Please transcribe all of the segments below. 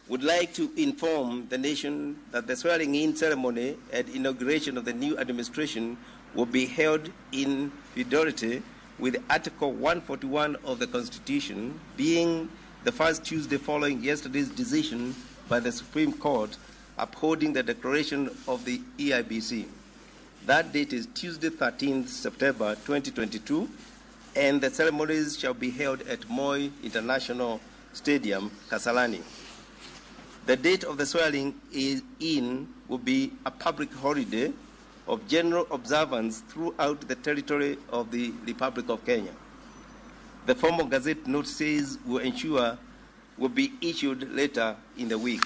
would like to inform the nation that the swearing-in ceremony and inauguration of the new administration will be held in fidelity with Article 141 of the Constitution, being the first Tuesday following yesterday's decision by the Supreme Court upholding the declaration of the EIBC. That date is Tuesday, 13th September 2022, and the ceremonies shall be held at Moi International Stadium, Kasarani. The date of the swearing-in will be a public holiday of general observance throughout the territory of the Republic of Kenya. The formal Gazette notices will be issued later in the week.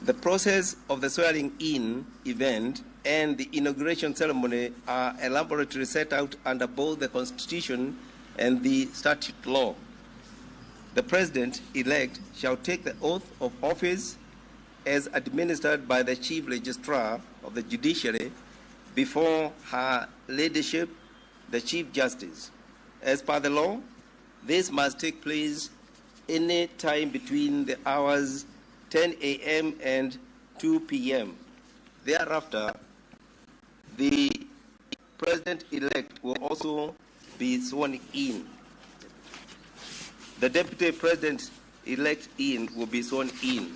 The process of the swearing-in event and the inauguration ceremony are elaborately set out under both the Constitution and the statute law. The President-elect shall take the oath of office as administered by the Chief Registrar of the Judiciary before Her Ladyship, the Chief Justice. As per the law, this must take place any time between the hours 10 a.m. and 2 p.m. Thereafter, the President-elect will also be sworn in. The Deputy President-elect will be sworn in.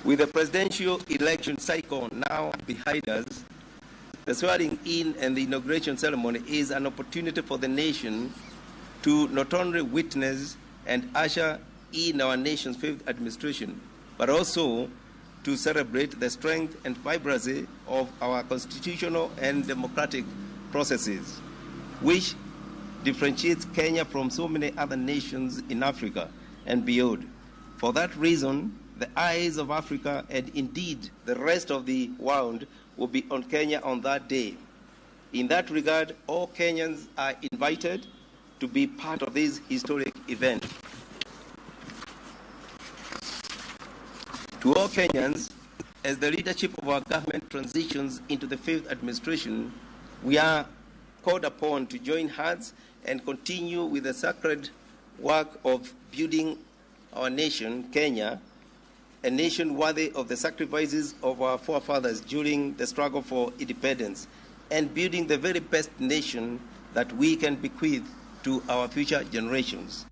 With the presidential election cycle now behind us, the swearing-in and the inauguration ceremony is an opportunity for the nation to not only witness and usher in our nation's fifth administration, but also to celebrate the strength and vibrancy of our constitutional and democratic processes, which differentiates Kenya from so many other nations in Africa and beyond. For that reason, the eyes of Africa and indeed the rest of the world will be on Kenya on that day. In that regard, all Kenyans are invited to be part of this historic event. To all Kenyans, as the leadership of our government transitions into the fifth administration, we are called upon to join hands and continue with the sacred work of building our nation, Kenya, a nation worthy of the sacrifices of our forefathers during the struggle for independence, and building the very best nation that we can bequeath to our future generations.